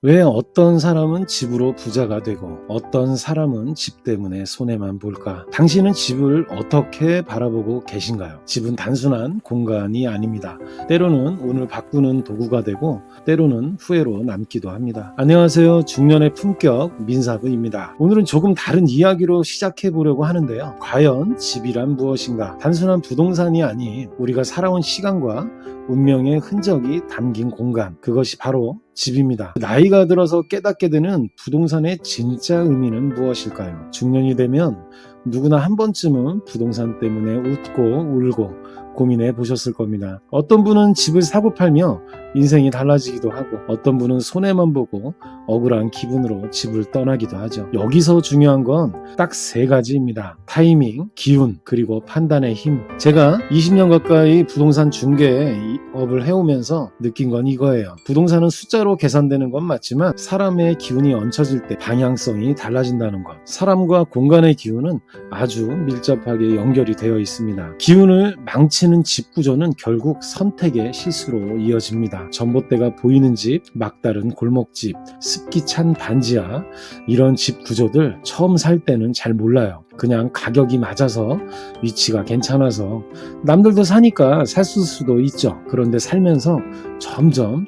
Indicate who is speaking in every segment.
Speaker 1: 왜 어떤 사람은 집으로 부자가 되고 어떤 사람은 집 때문에 손해만 볼까? 당신은 집을 어떻게 바라보고 계신가요? 집은 단순한 공간이 아닙니다. 때로는 운을 바꾸는 도구가 되고 때로는 후회로 남기도 합니다. 안녕하세요. 중년의 품격 민사부입니다. 오늘은 조금 다른 이야기로 시작해 보려고 하는데요. 과연 집이란 무엇인가? 단순한 부동산이 아닌 우리가 살아온 시간과 운명의 흔적이 담긴 공간, 그것이 바로 집입니다. 나이가 들어서 깨닫게 되는 부동산의 진짜 의미는 무엇일까요? 중년이 되면 누구나 한 번쯤은 부동산 때문에 웃고 울고 고민해 보셨을 겁니다. 어떤 분은 집을 사고 팔며 인생이 달라지기도 하고, 어떤 분은 손해만 보고 억울한 기분으로 집을 떠나기도 하죠. 여기서 중요한 건 딱 세 가지입니다. 타이밍, 기운, 그리고 판단의 힘. 제가 20년 가까이 부동산 중개업을 해오면서 느낀 건 이거예요. 부동산은 숫자로 계산되는 건 맞지만 사람의 기운이 얹혀질 때 방향성이 달라진다는 것. 사람과 공간의 기운은 아주 밀접하게 연결이 되어 있습니다. 기운을 망치는 집 구조는 결국 선택의 실수로 이어집니다. 전봇대가 보이는 집, 막다른 골목집, 습기 찬 반지하, 이런 집 구조들 처음 살 때는 잘 몰라요. 그냥 가격이 맞아서, 위치가 괜찮아서, 남들도 사니까 샀을 수도 있죠. 그런데 살면서 점점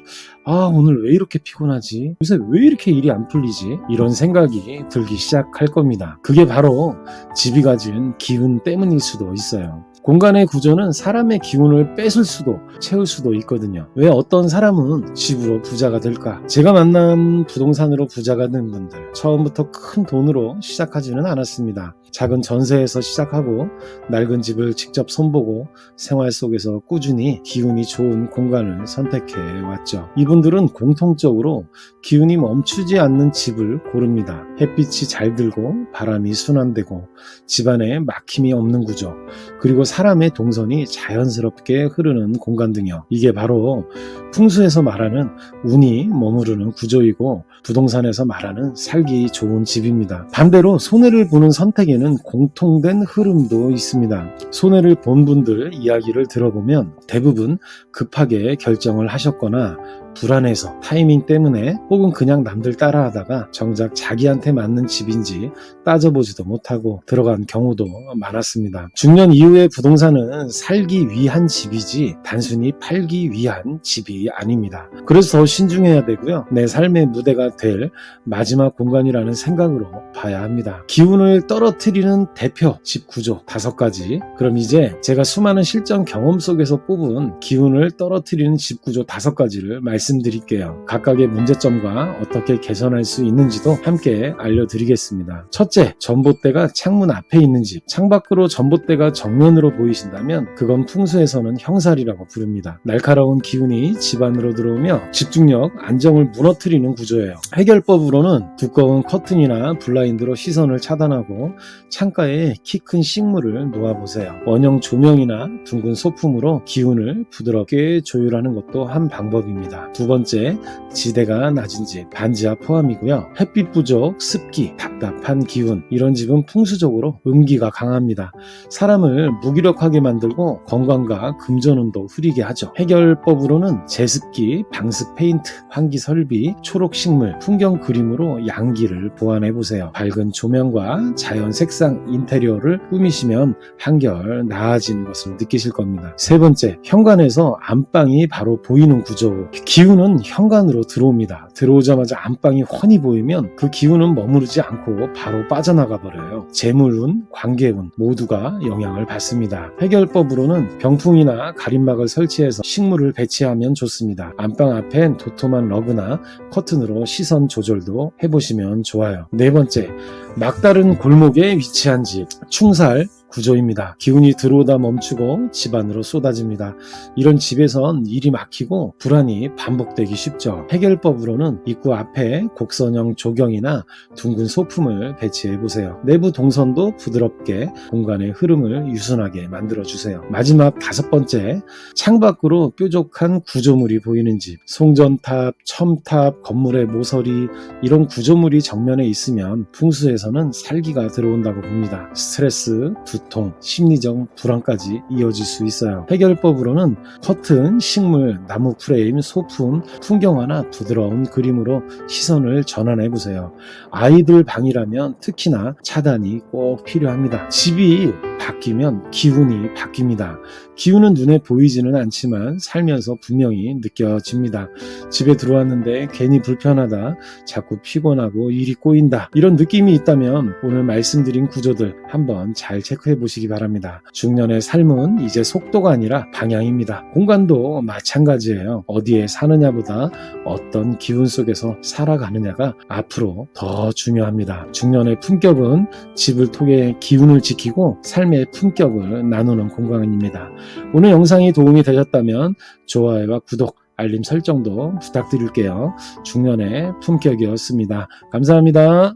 Speaker 1: 오늘 왜 이렇게 피곤하지? 요새 왜 이렇게 일이 안 풀리지? 이런 생각이 들기 시작할 겁니다. 그게 바로 집이 가진 기운 때문일 수도 있어요. 공간의 구조는 사람의 기운을 뺏을 수도 채울 수도 있거든요. 왜 어떤 사람은 집으로 부자가 될까? 제가 만난 부동산으로 부자가 된 분들, 처음부터 큰 돈으로 시작하지는 않았습니다. 작은 전세에서 시작하고 낡은 집을 직접 손보고 생활 속에서 꾸준히 기운이 좋은 공간을 선택해 왔죠. 이분들은 공통적으로 기운이 멈추지 않는 집을 고릅니다. 햇빛이 잘 들고 바람이 순환되고 집안에 막힘이 없는 구조, 그리고 사람의 동선이 자연스럽게 흐르는 공간 등이요. 이게 바로 풍수에서 말하는 운이 머무르는 구조이고 부동산에서 말하는 살기 좋은 집입니다. 반대로 손해를 보는 선택에는 공통된 흐름도 있습니다. 손해를 본 분들 이야기를 들어보면 대부분 급하게 결정을 하셨거나 불안해서, 타이밍 때문에, 혹은 그냥 남들 따라하다가 정작 자기한테 맞는 집인지 따져보지도 못하고 들어간 경우도 많았습니다. 중년 이후의 부동산은 살기 위한 집이지 단순히 팔기 위한 집이 아닙니다. 그래서 더 신중해야 되고요. 내 삶의 무대가 될 마지막 공간이라는 생각으로 봐야 합니다. 기운을 떨어뜨리는 대표 집 구조 5가지. 그럼 이제 제가 수많은 실전 경험 속에서 뽑은 기운을 떨어뜨리는 집 구조 5가지를 말씀드릴게요. 각각의 문제점과 어떻게 개선할 수 있는지도 함께 알려드리겠습니다. 첫째, 전봇대가 창문 앞에 있는 집. 창밖으로 전봇대가 정면으로 보이신다면 그건 풍수에서는 형살이라고 부릅니다. 날카로운 기운이 집 안으로 들어오며 집중력, 안정을 무너뜨리는 구조예요. 해결법으로는 두꺼운 커튼이나 블라인드로 시선을 차단하고 창가에 키 큰 식물을 놓아보세요. 원형 조명이나 둥근 소품으로 기운을 부드럽게 조율하는 것도 한 방법입니다. 두 번째, 지대가 낮은 집, 반지하 포함이고요. 햇빛 부족, 습기, 답답한 기운, 이런 집은 풍수적으로 음기가 강합니다. 사람을 무기력하게 만들고 건강과 금전운도 흐리게 하죠. 해결법으로는 제습기, 방습 페인트, 환기 설비, 초록 식물, 풍경 그림으로 양기를 보완해보세요. 밝은 조명과 자연 색상 인테리어를 꾸미시면 한결 나아지는 것을 느끼실 겁니다. 세 번째, 현관에서 안방이 바로 보이는 구조. 기운은 현관으로 들어옵니다. 들어오자마자 안방이 훤히 보이면 그 기운은 머무르지 않고 바로 빠져나가 버려요. 재물운, 관계운 모두가 영향을 받습니다. 해결법으로는 병풍이나 가림막을 설치해서 식물을 배치하면 좋습니다. 안방 앞엔 도톰한 러그나 커튼으로 시선 조절도 해보시면 좋아요. 네 번째, 막다른 골목에 위치한 집, 충살 구조입니다. 기운이 들어오다 멈추고 집 안으로 쏟아집니다. 이런 집에선 일이 막히고 불안이 반복되기 쉽죠. 해결법으로는 입구 앞에 곡선형 조경이나 둥근 소품을 배치해보세요. 내부 동선도 부드럽게 공간의 흐름을 유순하게 만들어주세요. 마지막 5번째, 창밖으로 뾰족한 구조물이 보이는 집, 송전탑, 첨탑, 건물의 모서리, 이런 구조물이 정면에 있으면 풍수에서는 살기가 들어온다고 봅니다. 스트레스, 두통, 두통, 심리적 불안까지 이어질 수 있어요. 해결법으로는 커튼, 식물, 나무 프레임, 소품, 풍경화나 부드러운 그림으로 시선을 전환해 보세요. 아이들 방이라면 특히나 차단이 꼭 필요합니다. 집이 바뀌면 기운이 바뀝니다. 기운은 눈에 보이지는 않지만 살면서 분명히 느껴집니다. 집에 들어왔는데 괜히 불편하다, 자꾸 피곤하고 일이 꼬인다, 이런 느낌이 있다면 오늘 말씀드린 구조들 한번 잘 체크해 보시기 바랍니다. 중년의 삶은 이제 속도가 아니라 방향입니다. 공간도 마찬가지예요. 어디에 사느냐보다 어떤 기운 속에서 살아가느냐가 앞으로 더 중요합니다. 중년의 품격은 집을 통해 기운을 지키고 삶의 품격을 나누는 공간입니다. 오늘 영상이 도움이 되셨다면 좋아요와 구독, 알림 설정도 부탁드릴게요. 중년의 품격이었습니다. 감사합니다.